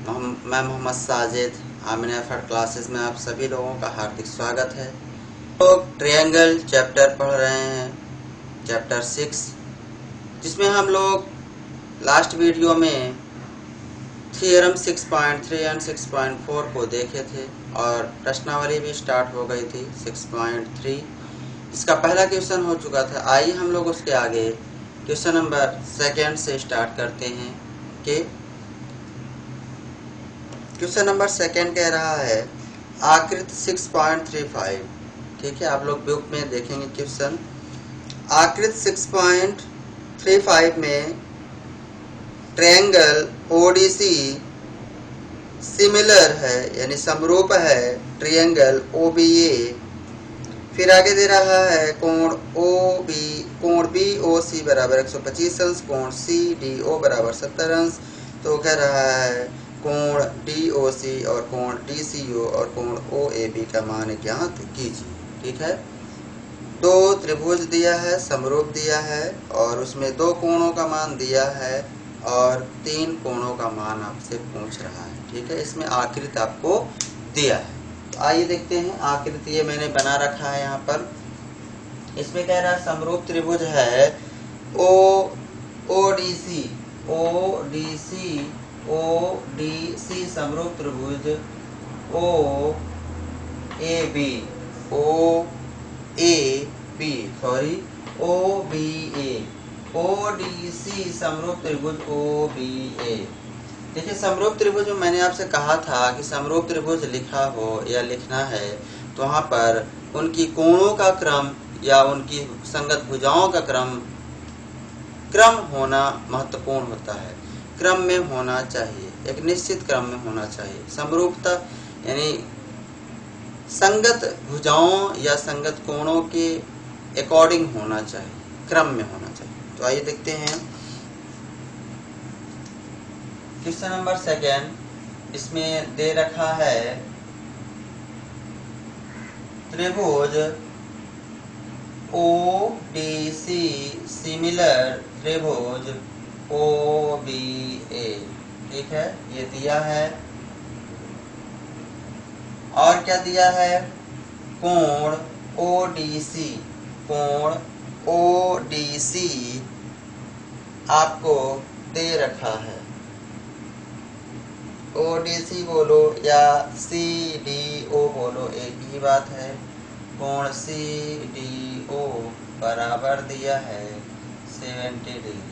मैं Mohammad Sajid Amini effort classes में आप सभी लोगों का हार्दिक स्वागत है। लोग ट्रायंगल चैप्टर पढ़ रहे हैं, चैप्टर 6, जिसमें हम लोग लास्ट वीडियो में थियरम 6.3 एंड 6.4 को देखे थे और प्रश्नावली भी स्टार्ट हो गई थी 6.3। इसका पहला क्वेश्चन हो चुका था। आइए हम लोग उसके आगे क्वेश्चन नंबर 2 से स्टार्ट करते हैं कि क्वेश्चन नंबर 2 कह रहा है आकृति 6.35। ठीक है, आप लोग बुक में देखेंगे क्वेश्चन। आकृति 6.35 में ट्रायंगल ओडीसी सिमिलर है यानी समरूप है ट्रायंगल ओबीए। फिर आगे दे रहा है कोण बीओसी बराबर 125 अंश, कोण सीडीओ बराबर 70 अंश। तो कह रहा है कोण डीओसी और कोण डीसीओ और कोण ओएबी का मान ज्ञात कीजिए। ठीक है, दो त्रिभुज दिया है, समरूप दिया है और उसमें दो कोणों का मान दिया है और 3 कोणों का मान आपसे पूछ रहा है। ठीक है, इसमें आकृति आपको दिया है। तो आइए देखते हैं आकृति। ये मैंने बना रखा है यहाँ पर। इसमें कह रहा है समरूप त्रिभुज है ओडीसी समरूप त्रिभुज ओडीसी समरूप त्रिभुज ओबीए। देखिए, समरूप त्रिभुज में मैंने आपसे कहा था कि समरूप त्रिभुज लिखा हो या लिखना है तो वहाँ पर उनकी कोणों का क्रम या उनकी संगत भुजाओं का क्रम होना महत्वपूर्ण होता है। क्रम में होना चाहिए, एक निश्चित क्रम में होना चाहिए। समरूपता यानी संगत भुजाओं या संगत कोणों के अकॉर्डिंग होना चाहिए, क्रम में होना चाहिए। तो आइए देखते हैं क्वेश्चन नंबर 2। इसमें दे रखा है त्रिभुज ओडीसी सिमिलर त्रिभुज ओबीए। ठीक है, ये दिया है। और क्या दिया है? कोण ओडीसी आपको दे रखा है। ओडीसी बोलो या सीडीओ बोलो, एक ही बात है। कोण सीडीओ बराबर दिया है 70 डिग्री।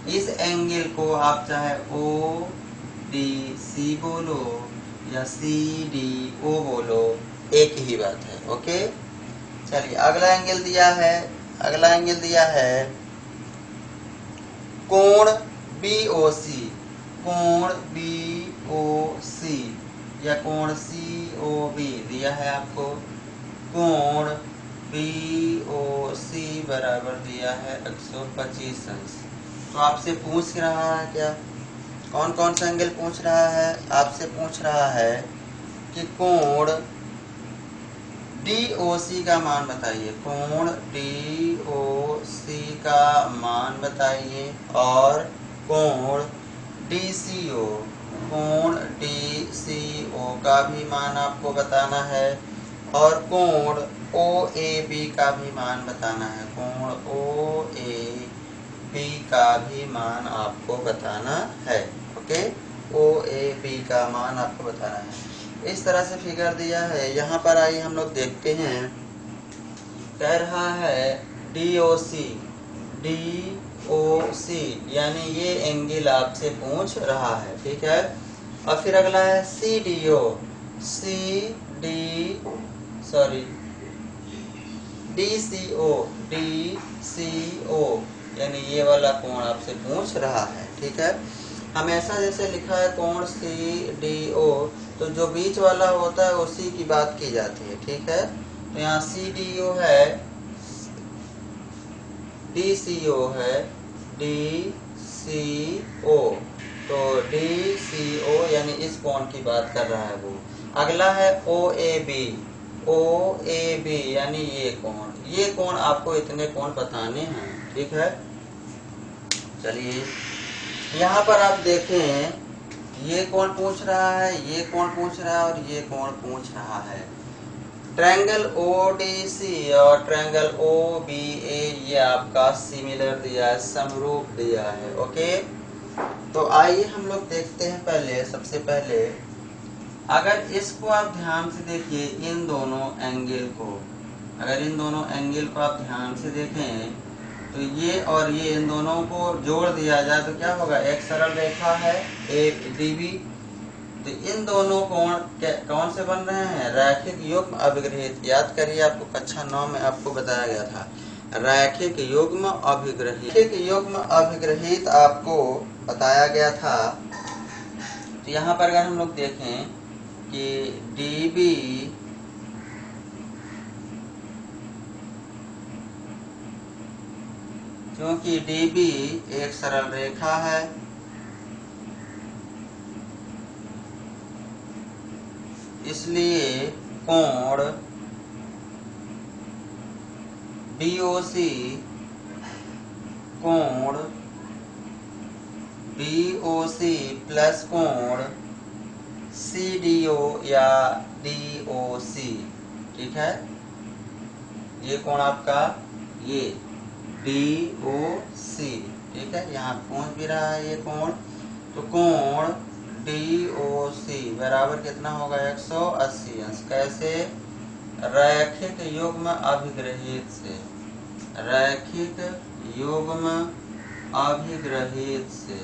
इस एंगल को आप चाहे ओडीसी बोलो या सीडीओ बोलो, एक ही बात है। ओके, चलिए अगला एंगल दिया है कोण बीओसी या कोण सीओबी दिया है आपको। कोण बीओसी बराबर दिया है 125 अंश। तो आपसे पूछ रहा है क्या, कौन कौन सा एंगल पूछ रहा है? आपसे पूछ रहा है कि कोण डीओसी का मान बताइए। कोण डीओसी का मान बताइए और कोण डीसीओ का भी मान आपको बताना है और कोण ओएबी का भी मान बताना है। कोण ओएबी का भी मान आपको बताना है। ओके, ओएबी का मान आपको बताना है। इस तरह से फिगर दिया है। यहाँ पर आइए हम लोग देखते हैं। कह रहा है डीओसी यानी ये एंगल आपसे पूछ रहा है। ठीक है, और फिर अगला है सीडीओ डीसीओ यानी ये वाला कोण आपसे पूछ रहा है। ठीक है, हमेशा जैसे लिखा है कोण सीडीओ, तो जो बीच वाला होता है उसी की बात की जाती है। ठीक है, तो यहाँ सीडीओ है, डीसीओ है, डीसीओ, तो डीसीओ यानी इस कोण की बात कर रहा है वो। अगला है ओएबी यानी ये कोण आपको इतने कोण बताने हैं। ठीक है, चलिए यहाँ पर आप देखें ये कोण पूछ रहा है, ये कोण पूछ रहा है और ये कोण पूछ रहा है। ट्रायंगल ओडीसी और ट्रायंगल ओबीए ये आपका सिमिलर दिया है, समरूप दिया है। ओके, तो आइए हम लोग देखते हैं। पहले सबसे पहले अगर इसको आप ध्यान से देखिए, इन दोनों एंगल को, अगर इन दोनों एंगल को आप ध्यान से देखें तो ये और ये इन दोनों को जोड़ दिया जाए तो क्या होगा, एक सरल रेखा है एक डीबी। तो इन दोनों कोण कौन से बन रहे हैं, रैखिक युग्म अभिग्रहित। याद करिए, आपको कक्षा 9 में आपको बताया गया था रैखिक युग्म अभिग्रहित। रैखिक युग्म अभिग्रहित आपको बताया गया था। तो यहाँ पर अगर हम लोग देखें कि डीबी क्योंकि डीबी एक सरल रेखा है, इसलिए कोण डीओसी प्लस कोण सीडीओ या डीओसी, ठीक है। ये कोण आपका ये डीओसी, ठीक है, यहाँ पहुंच भी रहा है ये कोण। तो कोण डीओसी बराबर कितना होगा, 180 अंश। कैसे, रैखिक युग्म अभिग्रहित से, रैखिक युग्म अभिग्रहित से,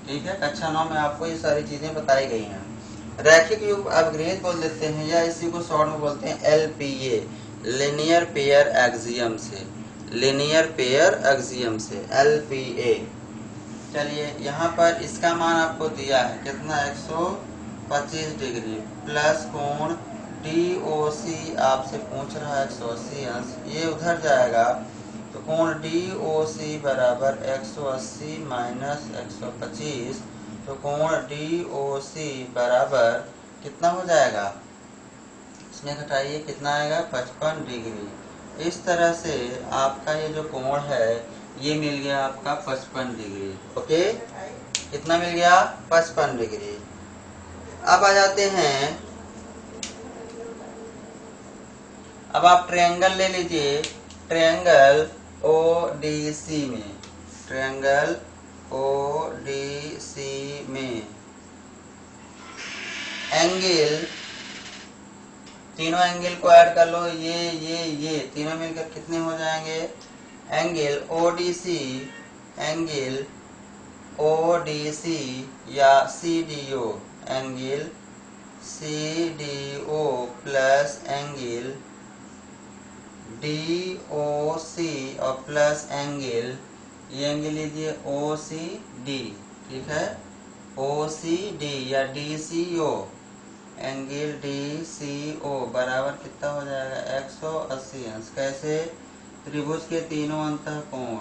ठीक है। कक्षा 9 में आपको ये सारी चीजें बताई गई हैं। रैखिक युग्म अभिग्रहित बोल देते हैं, या इसी को शॉर्ट में बोलते हैं एलपीए, लिनियर पेयर एक्सियम से, लिनियर पेयर एक्सियम से, एलपीए। चलिए यहाँ पर इसका मान आपको दिया है कितना, 125 डिग्री प्लस कोण डीओसी आपसे पूछ रहा है 180 अंश। ये उधर जाएगा तो कोण डीओसी बराबर 180 माइनस 125, तो कोण डीओसी बराबर कितना हो जाएगा, इसमें घटाइए कितना आएगा, 55 डिग्री। इस तरह से आपका ये जो कोण है ये मिल गया आपका 55 डिग्री। ओके, कितना मिल गया, 55 डिग्री। अब आ जाते हैं, अब आप ट्रायंगल ले लीजिए, ट्रायंगल ओडीसी में, ट्रायंगल ओडीसी में एंगल, तीनों एंगल को ऐड कर लो, ये तीनों मिलकर कितने हो जाएंगे, एंगल ओडीसी, एंगल ओडीसी या CDO, angle CDO plus angle DOC और प्लस एंगल, ये एंगल लीजिए ओसीडी, ठीक है, ओसीडी या डीसीओ, एंगल डीसीओ बराबर कितना हो जाएगा, 180 अंश। कैसे, त्रिभुज के तीनों अंतः कोण,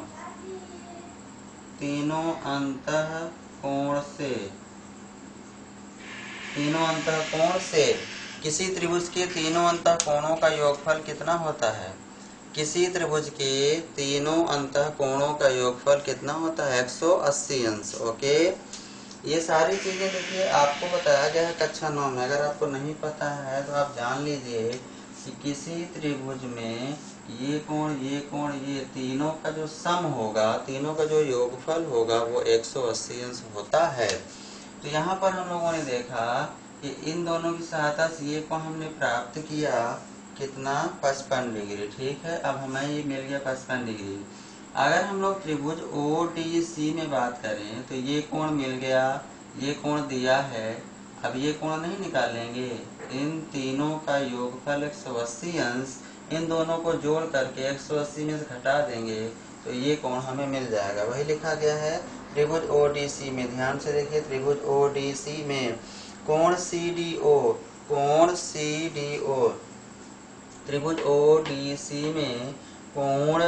तीनों अंतः कोण से, तीनों अंतः कोण से, किसी त्रिभुज के तीनों अंतः कोणों का योगफल कितना होता है, किसी त्रिभुज के तीनों अंतः कोणों का योगफल कितना होता है, 180 अंश। ओके, ये सारी चीजें देखिए आपको बताया गया है कक्षा 9 में। अगर आपको नहीं पता है तो आप जान लीजिए कि किसी त्रिभुज में ये कोण, ये तीनों का जो सम होगा, तीनों का जो योगफल होगा वो 180 अंश होता है। तो यहाँ पर हम लोगों ने देखा कि इन दोनों की सहायता से ये कोण हमने प्राप्त किया कितना, 55 डिग्री, ठीक है। अब हमें ये मिल गया 55 डिग्री। अगर हम लोग त्रिभुज ओडीसी में बात करें तो ये कोण मिल गया, ये कोण दिया है। अब ये कोण नहीं निकालेंगे, इन तीनों का योगफल 180 अंश, इन दोनों को जोड़ करके 180 में से घटा देंगे तो ये कोण हमें मिल जाएगा, वही लिखा गया है त्रिभुज ओडीसी में। ध्यान से देखिए, त्रिभुज ओडीसी में कोण सीडीओ, कोण सीडीओ, त्रिभुज ओडीसी में कोण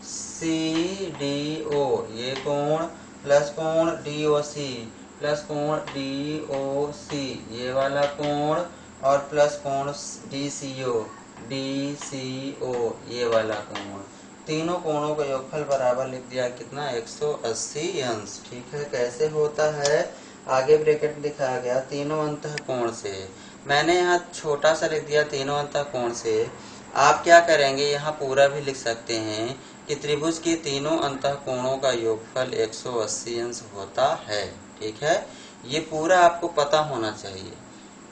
सीडीओ, ये कोण प्लस कोण डीओसी, प्लस कोण डीओसी, ये वाला कोण, और प्लस कोण डीसीओ, डीसीओ, ये वाला कोण। तीनों कोणों का योगफल बराबर लिख दिया कितना 180 अंश। ठीक है, कैसे होता है आगे ब्रैकेट दिखाया गया तीनों अंतः कोण से। मैंने यहाँ छोटा सा लिख दिया तीनों अंतः कोण से। आप क्या करेंगे यहाँ पूरा भी लिख सकते हैं कि त्रिभुज के तीनों अंतः कोणों का योगफल 180 अंश होता है। ठीक है, ये पूरा आपको पता होना चाहिए,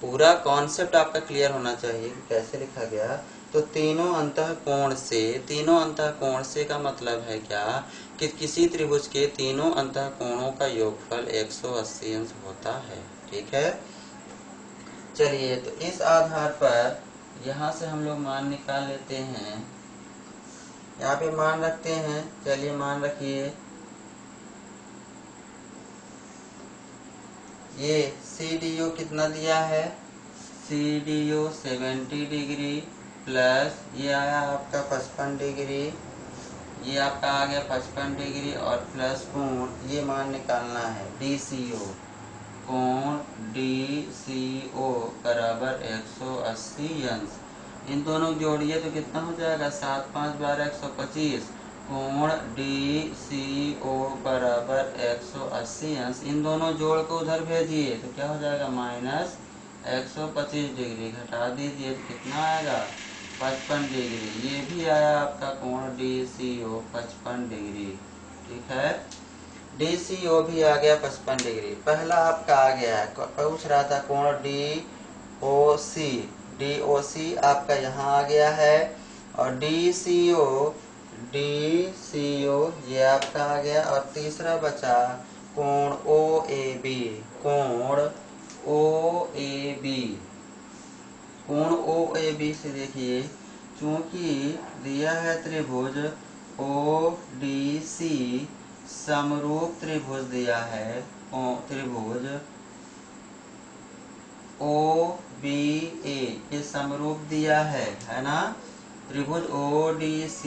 पूरा कॉन्सेप्ट आपका क्लियर होना चाहिए कि कैसे लिखा गया। तो तीनों अंतः कोण से, तीनों अंतः कोण से का मतलब है क्या कि किसी त्रिभुज के तीनों अंतः कोणों का योगफल 180 अंश होता है। ठीक है, चलिए तो इस आधार पर यहाँ से हम लोग मान निकाल लेते हैं। यहाँ पे मान रखते हैं, चलिए मान रखिए। ये CDO कितना दिया है, CDO 70 डिग्री प्लस ये आया आपका 55 डिग्री, ये आपका आ गया 55 डिग्री और प्लस कोण ये मान निकालना है DCO, कोण DCO बराबर 180 अंश। इन दोनों जोड़िए तो कितना हो जाएगा 7 5 12 125, कोण DCO बराबर 180 अंश। इन दोनों जोड़ को उधर भेजिए तो क्या हो जाएगा माइनस 125 डिग्री, घटा दीजिए तो कितना आएगा 55 डिग्री। ये भी आया आपका कोण DCO 55 डिग्री। ठीक है, DCO भी आ गया 55 डिग्री। पहला आपका आ गया है, पूछ रहा था कोण DOC आपका यहाँ आ गया है और DCO ये आपका आ गया। और तीसरा बचा कोण OAB, कोण OAB से देखिए, चूंकि दिया है त्रिभुज ODC, समरूप त्रिभुज दिया है, त्रिभुज OBA ये समरूप दिया है ना। त्रिभुज ODC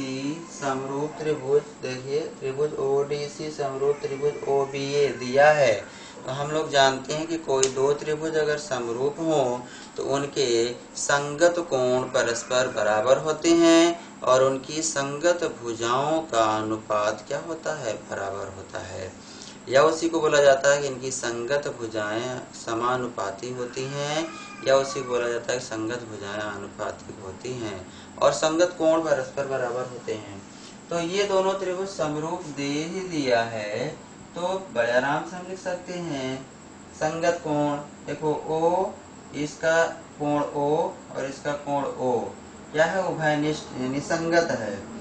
समरूप त्रिभुज, देखिए त्रिभुज ODC समरूप त्रिभुज OBA दिया है। तो हम लोग जानते हैं कि कोई दो त्रिभुज अगर समरूप हो तो उनके संगत कोण परस्पर बराबर होते हैं और उनकी संगत भुजाओं का अनुपात क्या होता है, बराबर होता है। या उसी को बोला जाता है कि इनकी संगत भुजाएं समानुपाती होती हैं, या उसी को बोला जाता है कि संगत भुजाएं आनुपातिक होती हैं और संगत कोण परस्पर बराबर होते हैं। तो ये दोनों त्रिभुज समरूप दे ही दिया है तो बड़े आराम से हम लिख सकते हैं संगत कोण। देखो O, इसका कोण O और इसका कोण O क्या है, उभयनिष्ठ यानी संगत है।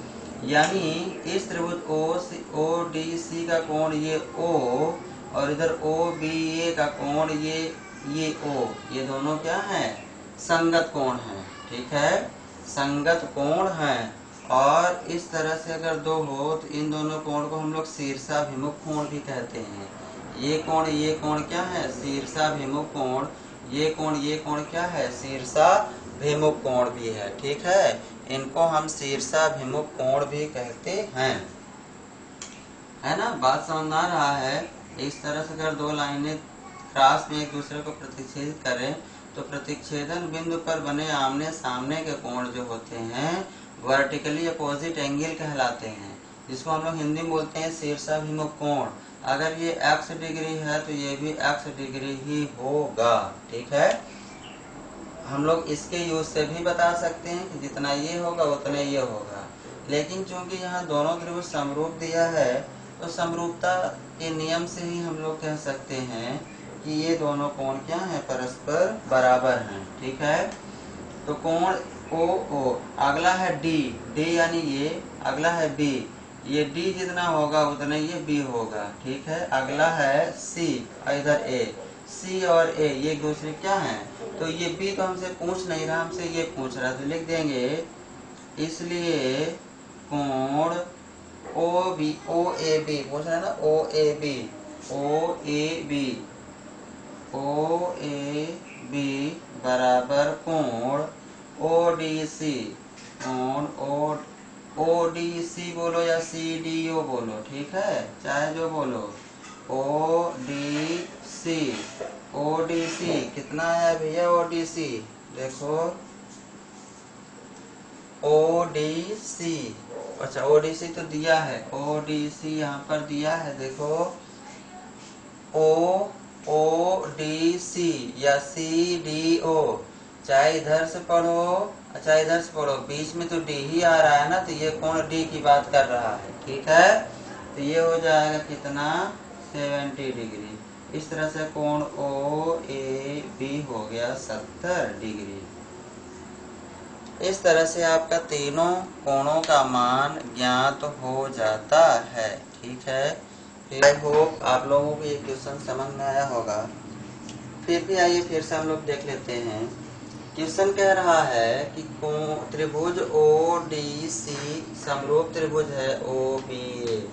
यानी इस त्रिभुज ODC का कोण ये O और इधर OBA का कोण ये O, ये दोनों क्या हैं, संगत कोण हैं। ठीक है, संगत कोण हैं। और इस तरह से अगर दो हो तो इन दोनों कोण को हम लोग शीर्षाभिमुख कोण भी कहते हैं। ये कोण क्या है, शीर्षाभिमुख कोण। ये कोण क्या है, शीर्षाभिमुख कोण भी है। ठीक है, इनको हम शीर्षाभिमुख कोण भी कहते हैं, है ना। बात समझ में आ रहा है। इस तरह से अगर दो लाइनें क्रॉस में एक दूसरे को प्रतिच्छेदित करें तो प्रतिच्छेदन बिंदु पर बने आमने सामने के कोण जो होते हैं वर्टिकली अपोजिट एंगल कहलाते हैं, जिसको हम लोग हिंदी में बोलते हैं शीर्षाभिमुख कोण। अगर ये x डिग्री है तो ये भी x डिग्री ही होगा। ठीक है, हम लोग इसके यूज से भी बता सकते हैं कि जितना ये होगा उतना ये होगा। लेकिन चूंकि यहाँ दोनों त्रिभुज समरूप दिया है तो समरूपता के नियम से ही हम लोग कह सकते हैं कि ये दोनों कोण क्या हैं, परस्पर बराबर हैं। ठीक है, तो कोण OO, अगला है D यानी ये, अगला है B, ये D जितना होगा उतना ये B होगा। ठीक है, अगला है C, इधर A, C और A ये एक दूसरे क्या हैं, तो ये B तो हमसे पूछ नहीं रहा, हमसे ये पूछ रहा, तो लिख देंगे इसलिए कोण OAB पूछ रहा है ना, OAB बराबर कोण ODC, कोण ODC बोलो या CDO बोलो, ठीक है, चाहे जो बोलो, ODC कितना है भैया, ODC देखो ODC अच्छा ओडीसी तो दिया है, ओडीसी यहाँ पर दिया है, देखो ओ डी सी या सी डी ओ, चाहे इधर से पढ़ो चाहे इधर से पढ़ो, बीच में तो डी ही आ रहा है ना, तो ये कोण डी की बात कर रहा है। ठीक है, तो ये हो जाएगा कितना 70 डिग्री। इस तरह से कोण ओ ए बी हो गया 70 डिग्री। इस तरह से आपका तीनों कोणों का मान ज्ञात हो जाता है। ठीक है, आई होप आप लोगों को ये क्वेश्चन समझ में आया होगा। फिर भी आइए फिर से हम लोग देख लेते हैं। क्वेश्चन कह रहा है कि त्रिभुज ओ डी सी समरूप त्रिभुज है ओ बी ए।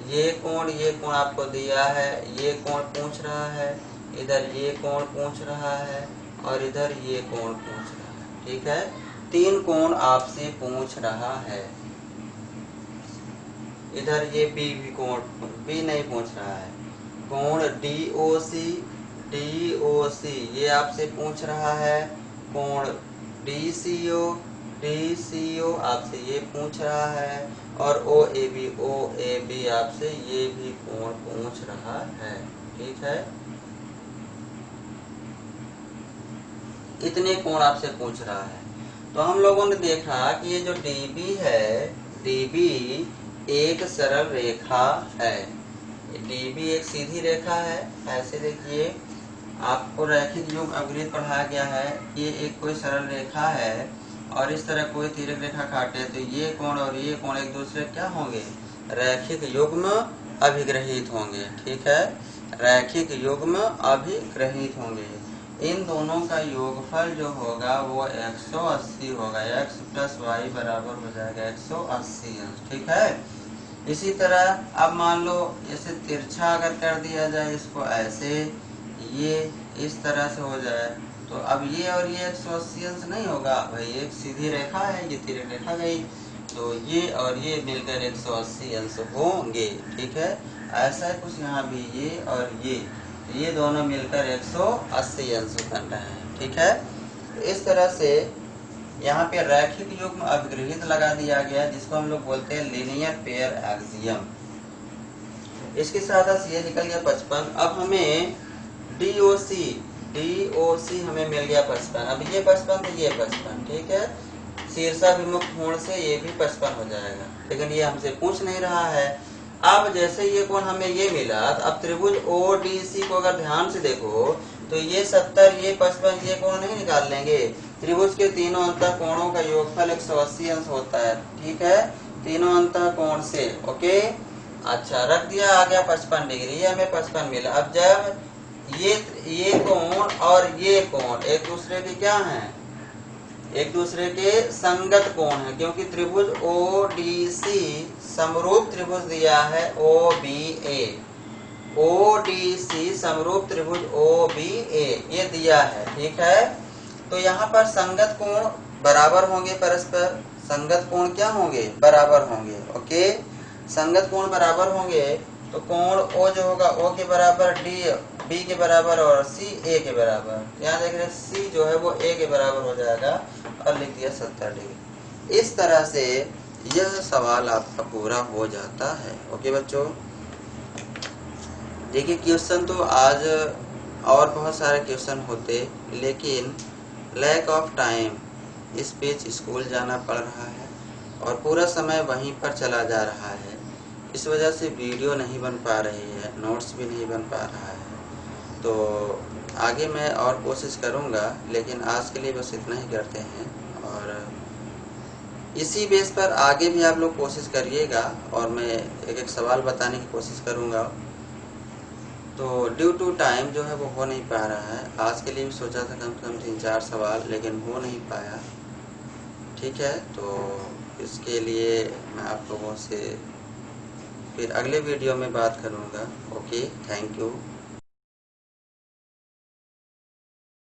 ये कोण आपको दिया है, ये कोण पूछ रहा है, इधर ये कोण पूछ रहा है और इधर ये कोण पूछ रहा है। ठीक है, तीन कोण आपसे पूछ रहा है। इधर ये बी भी कोण बी नहीं पूछ रहा है, कोण डी ओ सी ये आपसे पूछ रहा है, कोण डी सी ओ आपसे ये पूछ रहा है, और ओ ए बी आपसे ये भी कोण पूछ रहा है। ठीक है, इतने कोण आपसे पूछ रहा है। तो हम लोगों ने देखा कि ये जो डीबी है, डीबी एक सरल रेखा है। डीबी एक सीधी रेखा है। ऐसे देखिए, आपको रैखिक युग्म अवगृहीत पढ़ाया गया है, ये एक कोई सरल रेखा है और इस तरह कोई तिर्यक रेखा काटे तो ये कोण और ये कोण एक दूसरे क्या होंगे, रैखिक युग्म अभिग्रहित होंगे। ठीक है, रैखिक युग्म अभिग्रहित होंगे। इन दोनों का योगफल जो होगा वो 180 होगा, x प्लस वाई बराबर हो जाएगा 180 अंश। ठीक है, इसी तरह अब मान लो जैसे तिरछा अगर कर दिया जाए इसको ऐसे, ये इस तरह से हो जाए, तो अब ये और ये 180 अंश नहीं होगा भाई, एक सीधी रेखा है, ये तिर्यक रेखा गई, तो ये और ये मिलकर 180 अंश होंगे। ठीक है, ऐसा है कुछ यहाँ भी, ये और ये दोनों मिलकर 180 अंश बन रहे हैं। ठीक है, इस तरह से यहाँ पे रैखिक युग्म अभिग्रहित लगा दिया गया, जिसको हम लोग बोलते हैं लीनियर पेयर एक्सियम। इसके साथ ये निकल गया 55। अब हमें डीओसी हमें मिल गया 55। अब ये 55 तो ये 55। ठीक है, शीर्षाभिमुख कोण से ये भी 55 हो जाएगा, लेकिन ये हमसे पूछ नहीं रहा है। अब जैसे ये कोण हमें ये मिला, तो अब त्रिभुज ओ डी सी को अगर ध्यान से देखो तो ये 70 ये 55 ये कोण नहीं निकाल लेंगे। त्रिभुज के तीनों अंतः कोणों का योगफल 180 अंश होता है। ठीक है, तीनों अंतः कोण से। ओके, अच्छा रख दिया, आ गया 55 डिग्री, ये हमें 55 मिला। अब जब ये कोण और ये कोण एक दूसरे के क्या हैं, एक दूसरे के संगत कोण है, क्योंकि त्रिभुज ओ डी सी समरूप त्रिभुज दिया है ओ बी ए। ओ डी सी समरूप त्रिभुज ओ बी ए ये दिया है। ठीक है, तो यहाँ पर संगत कोण बराबर होंगे, परस्पर संगत कोण क्या होंगे, बराबर होंगे। ओके, संगत कोण बराबर होंगे तो कोण ओ जो होगा ओ के बराबर, डी बी के बराबर और सी ए के बराबर। यहाँ देख रहे सी जो है वो ए के बराबर हो जाएगा और लिख दिया 70 डिग्री। इस तरह से यह सवाल आपका पूरा हो जाता है। ओके बच्चों, देखिए क्वेश्चन तो आज और बहुत सारे क्वेश्चन होते, लेकिन लैक ऑफ टाइम इस बीच स्कूल जाना पड़ रहा है और पूरा समय वहीं पर चला जा रहा है। इस वजह से वीडियो नहीं बन पा रही है, नोट्स भी नहीं बन पा रहा है। तो आगे मैं और कोशिश करूँगा, लेकिन आज के लिए बस इतना ही करते हैं। और इसी बेस पर आगे भी आप लोग कोशिश करिएगा और मैं एक एक सवाल बताने की कोशिश करूँगा। तो ड्यू टू टाइम जो है वो हो नहीं पा रहा है। आज के लिए भी सोचा था कम से कम 3-4 सवाल, लेकिन हो नहीं पाया। ठीक है, तो इसके लिए मैं आप लोगों से फिर अगले वीडियो में बात करूँगा। Okay, thank you.